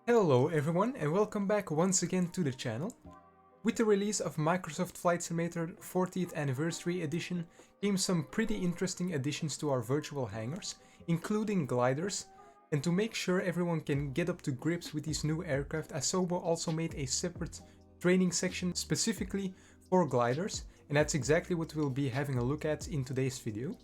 Hello everyone and welcome back once again to the channel. With the release of Microsoft Flight Simulator 40th Anniversary Edition came some pretty interesting additions to our virtual hangars, including gliders, and to make sure everyone can get up to grips with these new aircraft, Asobo also made a separate training section specifically for gliders, and that's exactly what we'll be having a look at in today's video.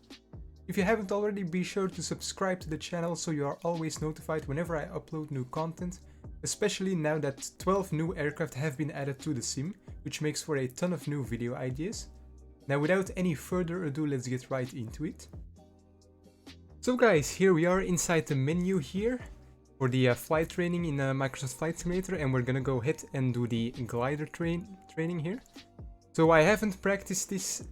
If you haven't already, be sure to subscribe to the channel so you are always notified whenever I upload new content, especially now that 12 new aircraft have been added to the sim, which makes for a ton of new video ideas. Now without any further ado, let's get right into it. So guys, here we are inside the menu here for the flight training in Microsoft Flight Simulator, and we're gonna go ahead and do the glider training here. So I haven't practiced this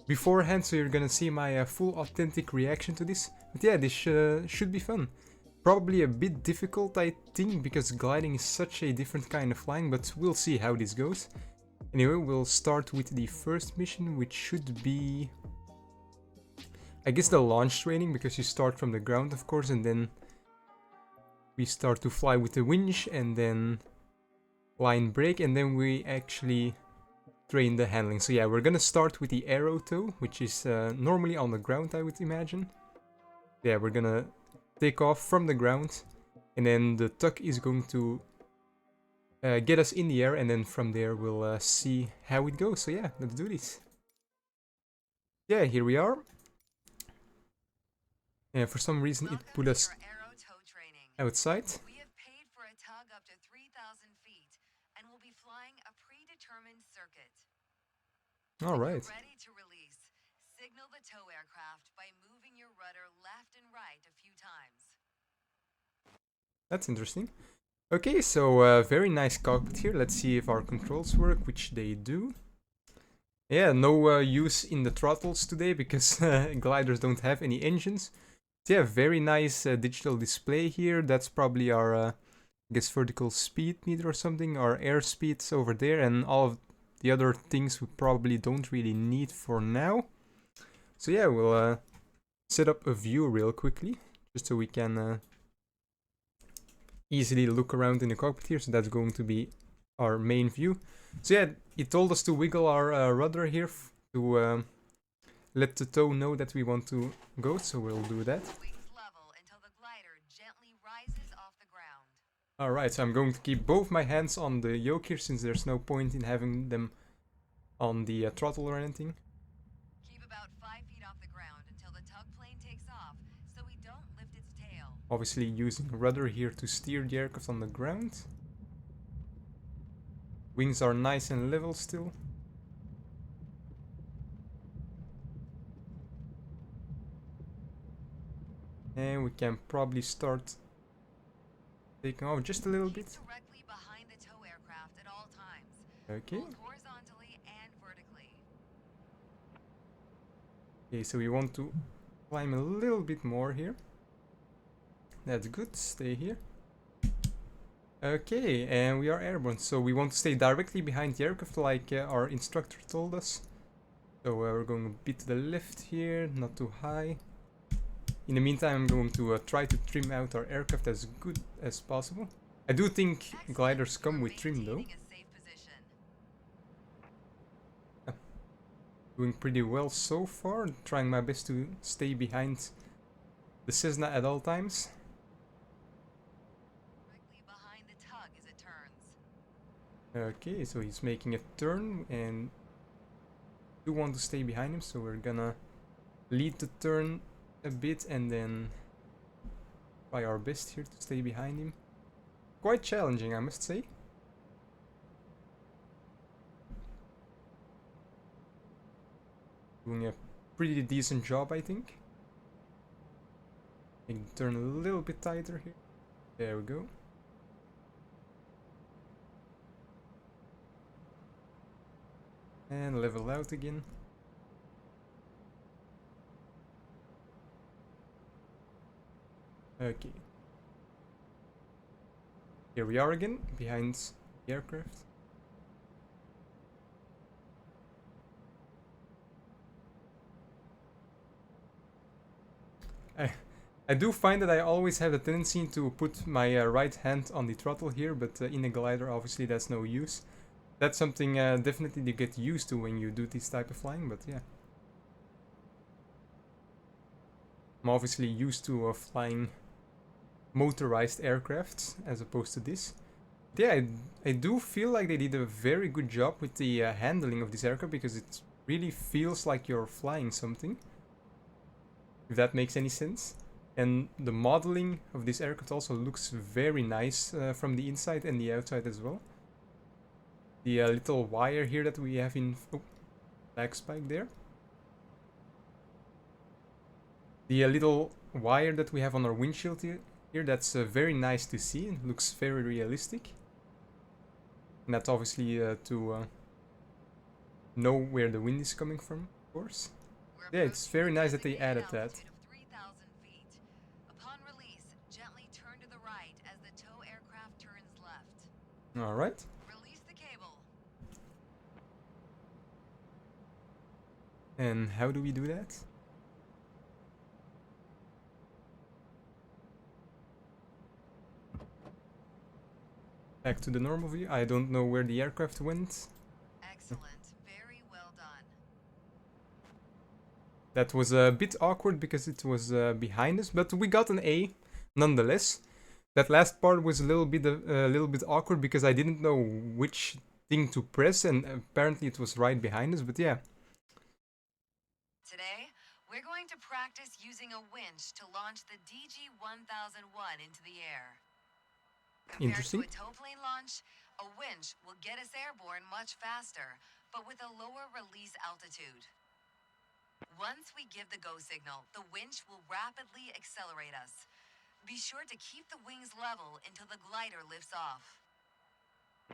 beforehand, so you're gonna see my full authentic reaction to this. But yeah, this should be fun. Probably a bit difficult, I think, because gliding is such a different kind of flying, but we'll see how this goes. Anyway, we'll start with the first mission, which should be, I guess, the launch training, because you start from the ground, of course, and then we start to fly with the winch, and then line break, and then we actually train the handling. So yeah, we're gonna start with the aero tow, which is normally on the ground, I would imagine. Yeah, we're gonna take off from the ground, and then the tug is going to get us in the air, and then from there we'll see how it goes. So yeah, let's do this. Yeah, here we are. And for some reason it put us outside. We have paid for a tug up to 3,000 feet and will be flying a predetermined circuit. All When right. you're ready to release, signal the tow aircraft by moving your rudder left and right a few times. That's interesting. Okay, so very nice cockpit here. Let's see if our controls work, which they do. Yeah, no use in the throttles today because gliders don't have any engines. So yeah, very nice digital display here. That's probably our, I guess, vertical speed meter or something. Our airspeed's over there, and all of the other things we probably don't really need for now. So yeah, we'll set up a view real quickly, just so we can easily look around in the cockpit here. So that's going to be our main view. So yeah, it told us to wiggle our rudder here to let the tow know that we want to go, so we'll do that. Wings level until the glider gently rises off the ground. Alright, so I'm going to keep both my hands on the yoke here, since there's no point in having them on the throttle or anything. Keep about 5 feet off the ground until the tug plane takes off so we don't lift its tail. Obviously using rudder here to steer the aircraft on the ground. Wings are nice and level still. And we can probably start taking off just a little bit. Directly behind the tow aircraft at all times. Okay. Both horizontally and vertically. Okay, so we want to climb a little bit more here. That's good, stay here. Okay, and we are airborne, so we want to stay directly behind the aircraft like our instructor told us. So we're going a bit to the left here, not too high. In the meantime, I'm going to try to trim out our aircraft as good as possible. I do think gliders come with trim though. Doing pretty well so far, trying my best to stay behind the Cessna at all times. Directly behind the tug as it turns. Okay, so he's making a turn and do want to stay behind him, so we're gonna lead the turn a bit and then try our best here to stay behind him. Quite challenging, I must say. Doing a pretty decent job, I think. Make the turn a little bit tighter here. There we go. And level out again. Okay. Here we are again, behind the aircraft. I do find that I always have the tendency to put my right hand on the throttle here, but in a glider obviously that's no use. That's something definitely you get used to when you do this type of flying, but yeah. I'm obviously used to flying motorized aircrafts as opposed to this. Yeah, I do feel like they did a very good job with the handling of this aircraft, because it really feels like you're flying something, if that makes any sense. And the modeling of this aircraft also looks very nice from the inside and the outside as well. The little wire here that we have in... Oh, back spike there. The little wire that we have on our windshield here, that's very nice to see. It looks very realistic. And that's obviously to know where the wind is coming from, of course. Yeah, it's very nice that they added that. Upon release, gently turn to the right as the tow aircraft turns left. All right. Release the cable. And how do we do that? Back to the normal view. I don't know where the aircraft went. Excellent. Very well done. That was a bit awkward because it was behind us, but we got an A nonetheless. That last part was a little bit awkward because I didn't know which thing to press, and apparently it was right behind us, but yeah. Today, we're going to practice using a winch to launch the DG-1001 into the air. Compared Interesting. to a tow plane launch, a winch will get us airborne much faster, but with a lower release altitude. Once we give the go signal, the winch will rapidly accelerate us. Be sure to keep the wings level until the glider lifts off.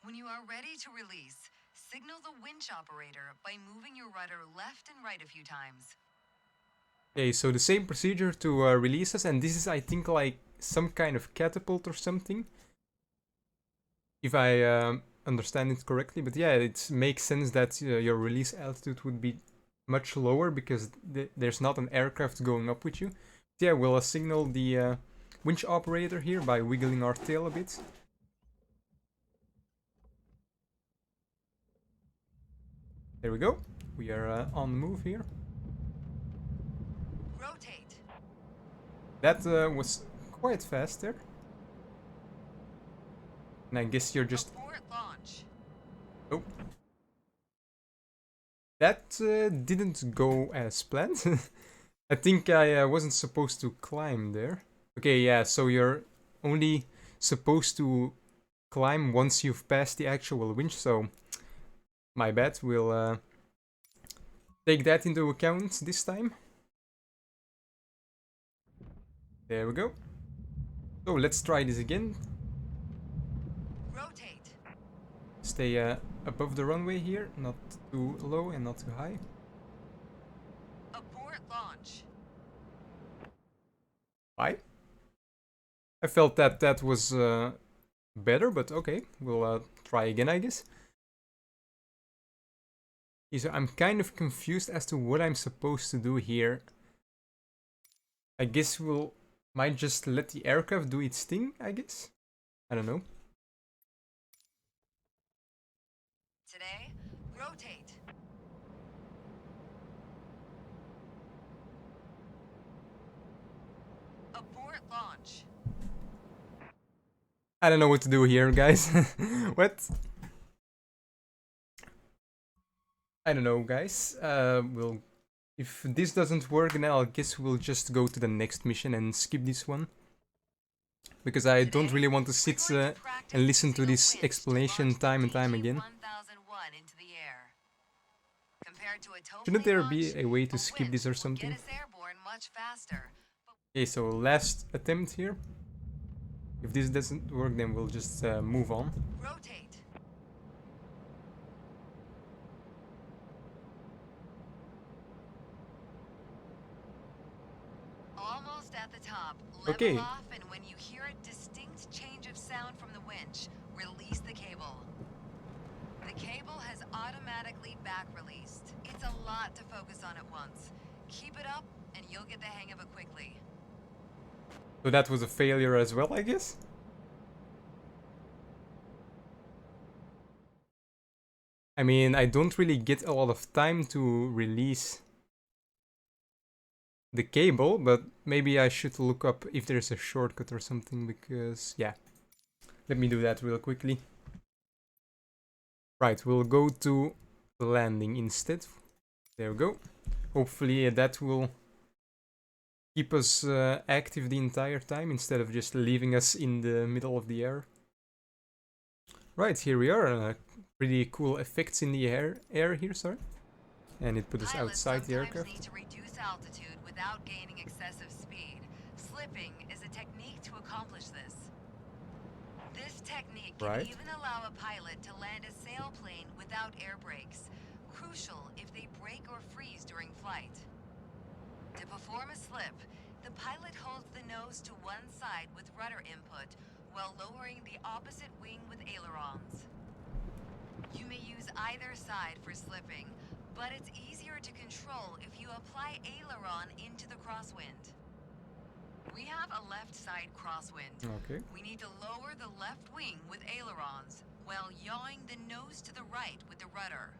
When you are ready to release, signal the winch operator by moving your rudder left and right a few times. Okay, so the same procedure to release us, and this is, I think, like some kind of catapult or something, if I understand it correctly. But yeah, it makes sense that your release altitude would be much lower because there's not an aircraft going up with you. But yeah, we'll signal the winch operator here by wiggling our tail a bit. There we go. We are on the move here. Rotate. That was quite fast there. And I guess you're just... Abort launch. Oh. That didn't go as planned. I think I wasn't supposed to climb there. Okay, yeah, so you're only supposed to climb once you've passed the actual winch, so my bad. We'll take that into account this time. There we go. So let's try this again. Rotate. Stay above the runway here, not too low and not too high. Abort launch. Why? I felt that that was better, but okay, we'll try again, I guess. Okay, so I'm kind of confused as to what I'm supposed to do here. I guess we'll might just let the aircraft do its thing, I guess. I don't know. Today, rotate. Abort launch. I don't know what to do here, guys. What? I don't know, guys. We'll... If this doesn't work, then I guess we'll just go to the next mission and skip this one. Because I don't really want to sit and listen to this explanation time and time again. Shouldn't there be a way to skip this or something? Okay, so last attempt here. If this doesn't work, then we'll just move on. Rotate. Almost at the top. Level Okay. off, and when you hear a distinct change of sound from the winch, release the cable. The cable has automatically back released. It's a lot to focus on at once. Keep it up, and you'll get the hang of it quickly. So that was a failure as well, I guess? I mean, I don't really get a lot of time to release the cable, but maybe I should look up if there's a shortcut or something, because, yeah. Let me do that real quickly. Right, we'll go to landing instead. There we go. Hopefully that will keep us active the entire time instead of just leaving us in the middle of the air. Right, here we are. Pretty cool effects in the air here, sorry. And it put us outside the aircraft. Need to reduce altitude without gaining excessive speed. Slipping is a technique to accomplish this. This technique can even allow a pilot to land a sailplane without air brakes, crucial if they break or freeze during flight. To perform a slip, the pilot holds the nose to one side with rudder input while lowering the opposite wing with ailerons. You may use either side for slipping, but it's easier to control if you apply aileron into the crosswind. We have a left side crosswind. Okay. We need to lower the left wing with ailerons while yawing the nose to the right with the rudder.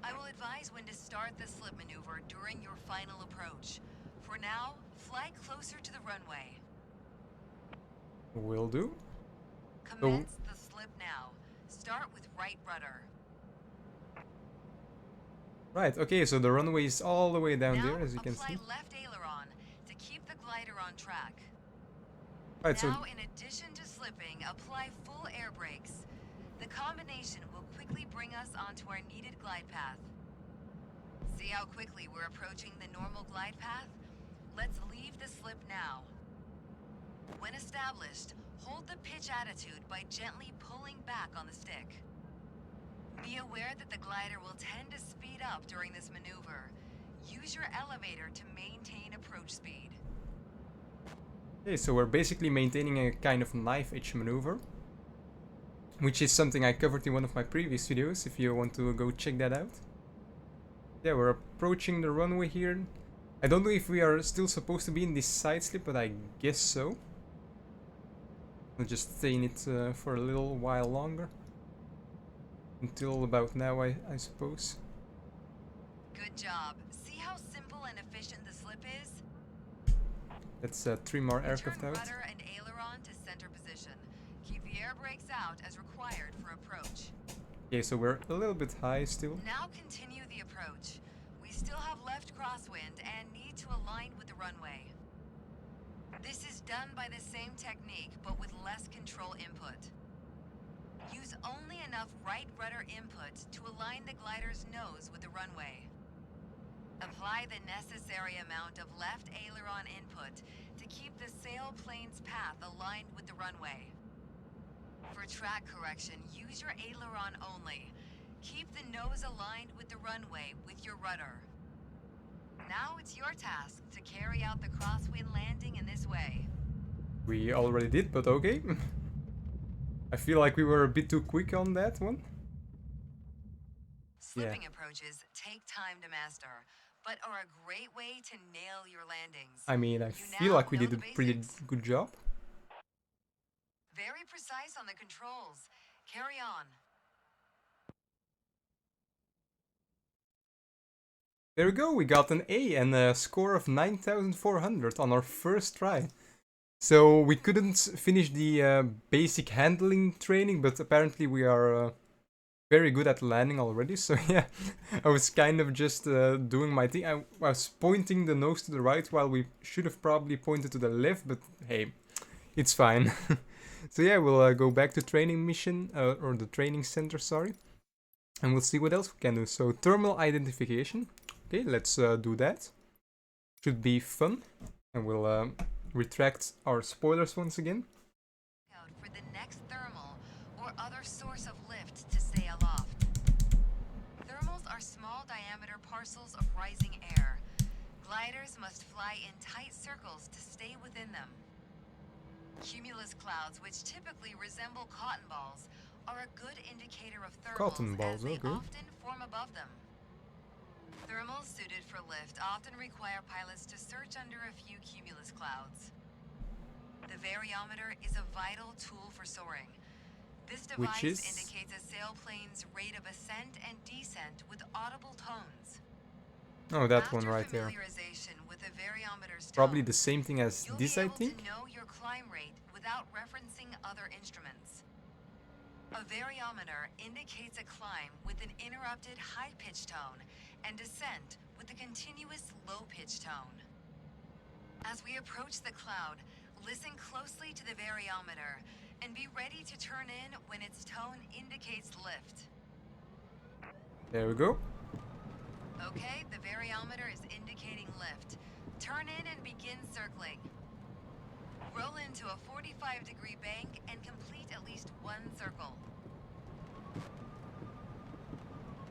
I will advise when to start the slip maneuver during your final approach. For now, fly closer to the runway. Will do. Commence the slip now. Start with right rudder. Right, okay, so the runway is all the way down there, as you can see. Apply left aileron to keep the glider on track. Right, now, in addition to slipping, apply full air brakes. The combination will quickly bring us onto our needed glide path. See how quickly we're approaching the normal glide path? Let's leave the slip now. When established, hold the pitch attitude by gently pulling back on the stick. Be aware that the glider will tend to speed up during this maneuver. Use your elevator to maintain approach speed. Okay, so we're basically maintaining a kind of knife edge maneuver, which is something I covered in one of my previous videos, if you want to go check that out. Yeah, we're approaching the runway here. I don't know if we are still supposed to be in this side slip, but I guess so. We'll just stay in it for a little while longer. Until about now, I suppose. Good job. See how simple and efficient the slip is? Let's trim our aircraft out. Rudder and aileron to center position. Keep the air brakes out as required for approach. Okay, so we're a little bit high still. Now continue the approach. We still have left crosswind and need to align with the runway. This is done by the same technique, but with less control input. Use only enough right rudder input to align the glider's nose with the runway. Apply the necessary amount of left aileron input to keep the sailplane's path aligned with the runway. For track correction, use your aileron only. Keep the nose aligned with the runway with your rudder. Now it's your task to carry out the crosswind landing in this way. We already did, but okay. I feel like we were a bit too quick on that one. Slipping approaches take time to master, but are a great way to nail your landings. I mean, I feel like we did a pretty good job. Very precise on the controls. Carry on. There we go, we got an A and a score of 9,400 on our first try. So we couldn't finish the basic handling training, but apparently we are very good at landing already. So yeah, I was kind of just doing my thing. I was pointing the nose to the right while we should have probably pointed to the left, but hey, it's fine. So yeah, we'll go back to training mission, or the training center, sorry. And we'll see what else we can do. So thermal identification. Okay, let's do that. Should be fun. And we'll retract our spoilers once again. For the next thermal or other source of lift to stay aloft. Thermals are small diameter parcels of rising air. Gliders must fly in tight circles to stay within them. Cumulus clouds, which typically resemble cotton balls, are a good indicator of thermals as they often form above them. Thermals suited for lift often require pilots to search under a few cumulus clouds. The variometer is a vital tool for soaring. This Which device is indicates a sailplane's rate of ascent and descent with audible tones. oh, that After one right there. familiarization with the variometer's Probably tone, the same thing as you'll this, be I able think. to know your climb rate without referencing other instruments. A variometer indicates a climb with an interrupted high-pitched tone and descent with a continuous low-pitched tone. As we approach the cloud, listen closely to the variometer and be ready to turn in when its tone indicates lift. There we go. Okay, the variometer is indicating lift. Turn in and begin circling. Roll into a 45-degree bank and complete at least one circle.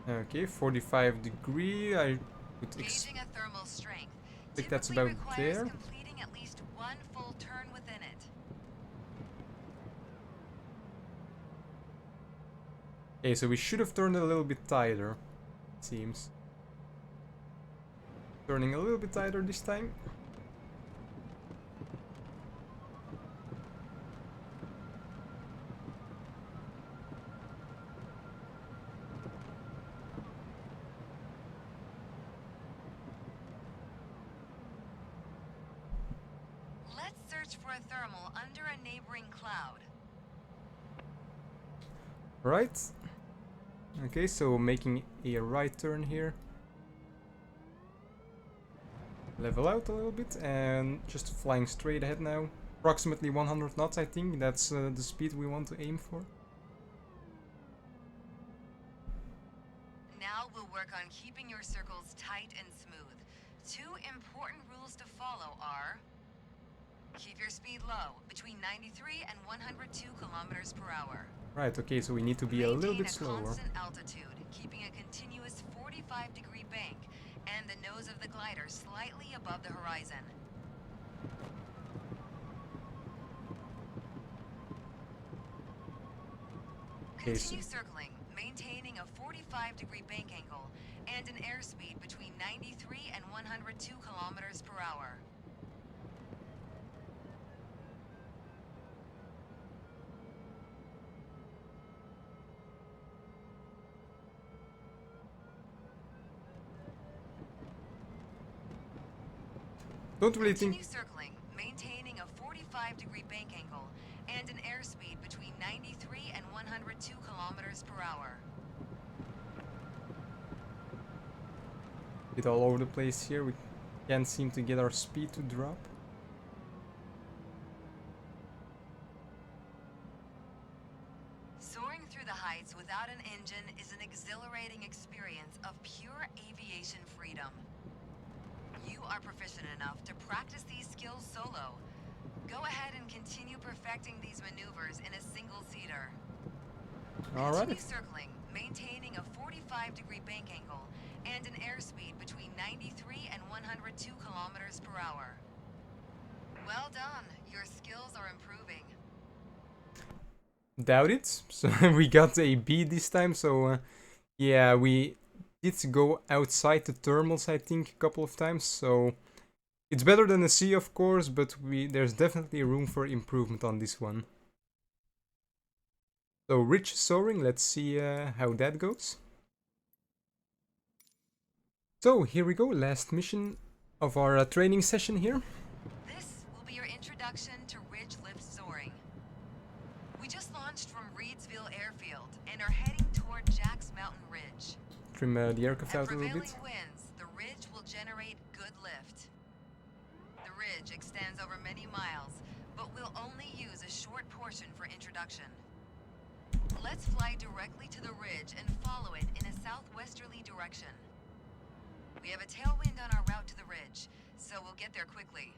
Okay, 45 degree. I would Gauging a thermal strength think that's typically about requires there. completing at least one full turn within it. Okay, so we should have turned a little bit tighter, it seems. Turning a little bit tighter this time. Let's search for a thermal under a neighboring cloud. Right. Okay, so making a right turn here. Level out a little bit and just flying straight ahead now. Approximately 100 knots, I think. That's the speed we want to aim for. Now we'll work on keeping your circles tight and smooth. Two important rules to follow are: keep your speed low, between 93 and 102 kilometers per hour. Right, okay, so we need to be a little bit Maintain a slower. constant altitude, keeping a continuous 45-degree bank and the nose of the glider slightly above the horizon. Okay, so Continue circling, maintaining a 45-degree bank angle and an airspeed between 93 and 102 kilometers per hour. don't really Continue think. circling, maintaining a 45-degree bank angle and an airspeed between 93 and 102 kilometers per hour. Bit all over the place here. We can't seem to get our speed to drop. Soaring through the heights without an engine is an exhilarating experience of pure aviation freedom. You are proficient enough to practice these skills solo. Go ahead and continue perfecting these maneuvers in a single-seater. Alright. Continue circling, maintaining a 45-degree bank angle and an airspeed between 93 and 102 kilometers per hour. Well done. Your skills are improving. Doubt it. So we got a B this time, so yeah, we did go outside the thermals, I think, a couple of times, so it's better than a C, of course, but there's definitely room for improvement on this one. So rich soaring, let's see how that goes. So here we go, last mission of our training session here. This will be your introduction to ridge lift soaring. We just launched from Reedsville Airfield and are heading toward Jack's Mountain Ridge. Trim the aircraft At out a little prevailing bit. winds, the ridge will generate good lift. The ridge extends over many miles, but we'll only use a short portion for introduction. Let's fly directly to the ridge and follow it in a southwesterly direction. We have a tailwind on our route to the ridge, so we'll get there quickly.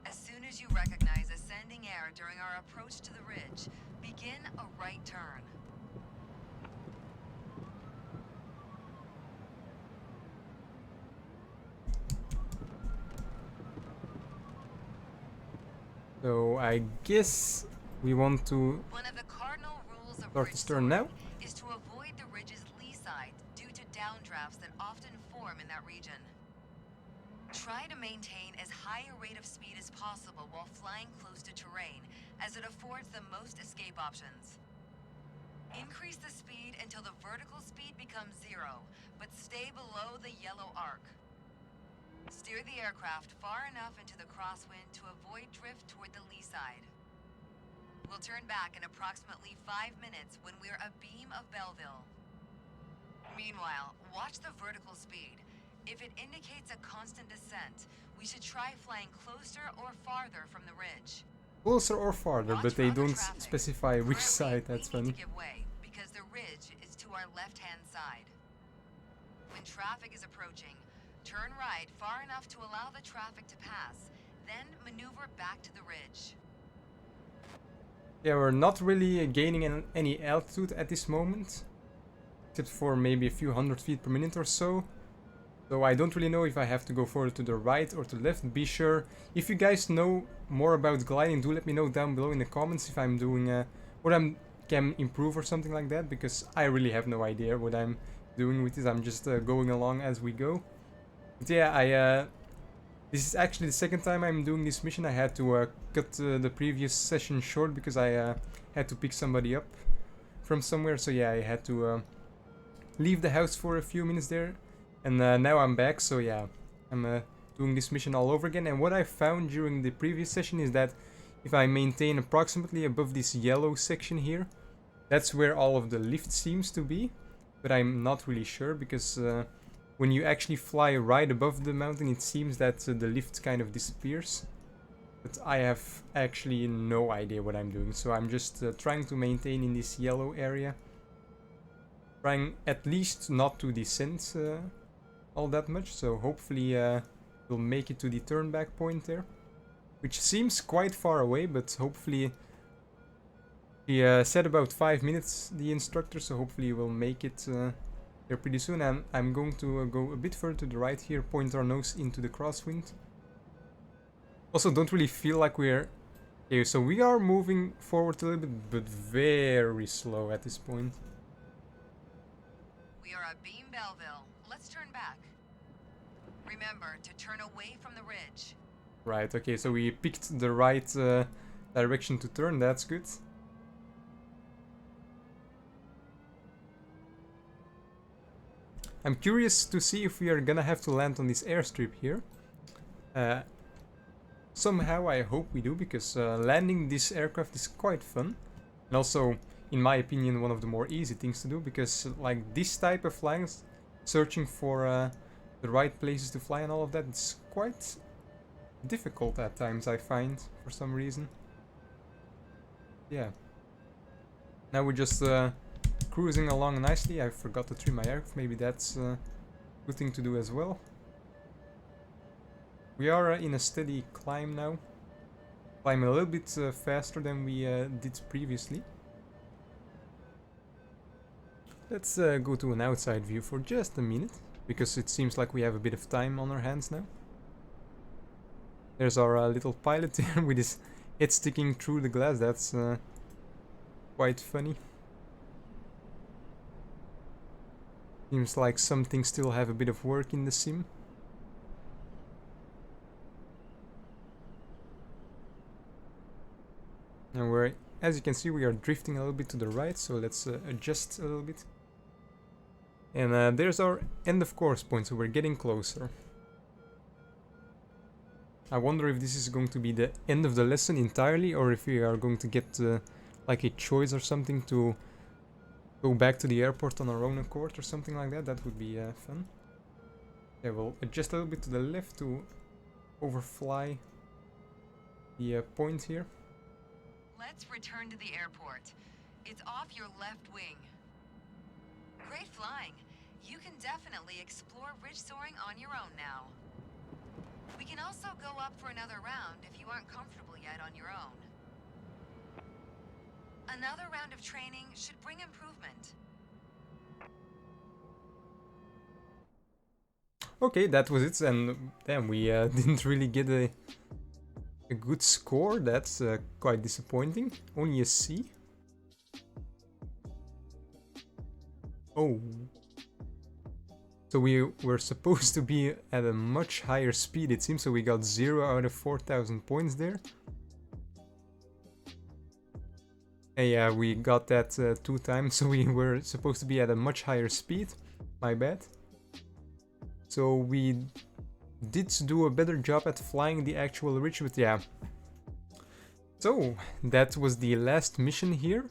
As soon as you recognize ascending air during our approach to the ridge, begin a right turn. So I guess we want to One of the cardinal rules of start ridge this turn now. soaring is to avoid the ridge's lee side due to downdrafts that often form in that region. Try to maintain as high a rate of speed as possible while flying close to terrain, as it affords the most escape options. Increase the speed until the vertical speed becomes 0, but stay below the yellow arc. Steer the aircraft far enough into the crosswind to avoid drift toward the lee side. We'll turn back in approximately 5 minutes when we're abeam of Belleville. Meanwhile, watch the vertical speed. If it indicates a constant descent, we should try flying closer or farther from the ridge. Closer or farther, Watch but they for other don't traffic. specify which Currently, side. That's we need funny. to give way because the ridge is to our left-hand side. When traffic is approaching, turn right far enough to allow the traffic to pass, then maneuver back to the ridge. Yeah, we're not really gaining any altitude at this moment, except for maybe a few 100 feet per minute or so. So I don't really know if I have to go further to the right or to the left. Be sure, if you guys know more about gliding, do let me know down below in the comments if I'm doing what I can improve or something like that, because I really have no idea what I'm doing with this. I'm just going along as we go. But yeah, this is actually the second time I'm doing this mission. I had to cut the previous session short because I had to pick somebody up from somewhere. So yeah, I had to leave the house for a few minutes there. And now I'm back, so yeah, I'm doing this mission all over again. And what I found during the previous session is that if I maintain approximately above this yellow section here, that's where all of the lift seems to be. But I'm not really sure, because when you actually fly right above the mountain, it seems that the lift kind of disappears. But I have actually no idea what I'm doing, so I'm just trying to maintain in this yellow area. Trying at least not to descend all that much, so hopefully we'll make it to the turn back point there, which seems quite far away, but hopefully he said about 5 minutes, the instructor, so hopefully we'll make it there pretty soon. And I'm going to go a bit further to the right here, point our nose into the crosswind. Also, don't really feel like we're... Okay, so we are moving forward a little bit, but very slow at this point. We are abeam Belleville. Let's turn back. Remember to turn away from the ridge. Right, okay, so we picked the right direction to turn, that's good. I'm curious to see if we are gonna have to land on this airstrip here. Somehow I hope we do, because landing this aircraft is quite fun. And also, in my opinion, one of the more easy things to do, because like this type of flying, searching for the right places to fly and all of that, it's quite difficult at times, I find, for some reason. Yeah. Now we're just cruising along nicely. I forgot to trim my aircraft, maybe that's a good thing to do as well. We are in a steady climb now. Climb a little bit faster than we did previously. Let's go to an outside view for just a minute, because it seems like we have a bit of time on our hands now. There's our little pilot there with his head sticking through the glass. That's quite funny. Seems like some things still have a bit of work in the sim. And we're, as you can see, we are drifting a little bit to the right, so let's adjust a little bit. And there's our end of course point, so we're getting closer. I wonder if this is going to be the end of the lesson entirely, or if we are going to get like a choice or something to go back to the airport on our own accord or something like that. That would be fun. Yeah, we'll adjust a little bit to the left to overfly the point here. Let's return to the airport. It's off your left wing. Great flying. You can definitely explore ridge soaring on your own now. We can also go up for another round if you aren't comfortable yet on your own. Another round of training should bring improvement. Okay, that was it, and damn, we didn't really get a good score. That's quite disappointing. Only a C. Oh. So we were supposed to be at a much higher speed, it seems, so we got 0 out of 4,000 points there. And yeah, we got that 2 times, so we were supposed to be at a much higher speed. My bad. So we did do a better job at flying the actual ridge, but yeah. So that was the last mission here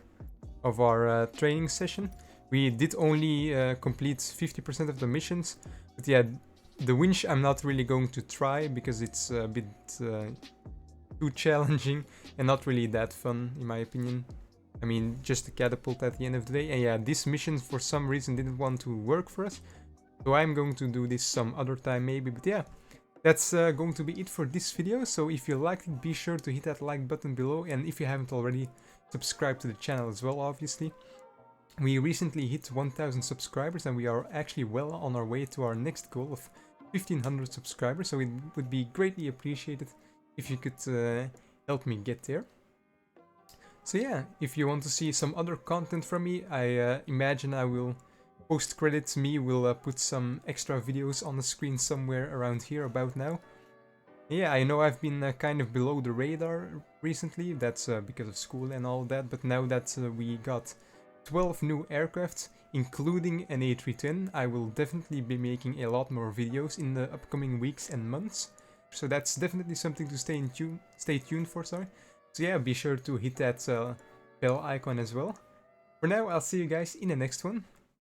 of our training session. We did only complete 50% of the missions, but yeah, the winch I'm not really going to try because it's a bit too challenging and not really that fun in my opinion. I mean, just a catapult at the end of the day. And yeah, this mission for some reason didn't want to work for us, so I'm going to do this some other time maybe. But yeah, that's going to be it for this video. So if you liked it, be sure to hit that like button below, and if you haven't already, subscribe to the channel as well, obviously. We recently hit 1000 subscribers and we are actually well on our way to our next goal of 1500 subscribers, so it would be greatly appreciated if you could help me get there. So yeah, if you want to see some other content from me, I imagine I will, post credits me, will put some extra videos on the screen somewhere around here about now. Yeah, I know I've been kind of below the radar recently, that's because of school and all that, but now that we got 12 new aircrafts, including an A310, I will definitely be making a lot more videos in the upcoming weeks and months. So that's definitely something to stay tuned for, sorry. So yeah, be sure to hit that bell icon as well. For now, I'll see you guys in the next one.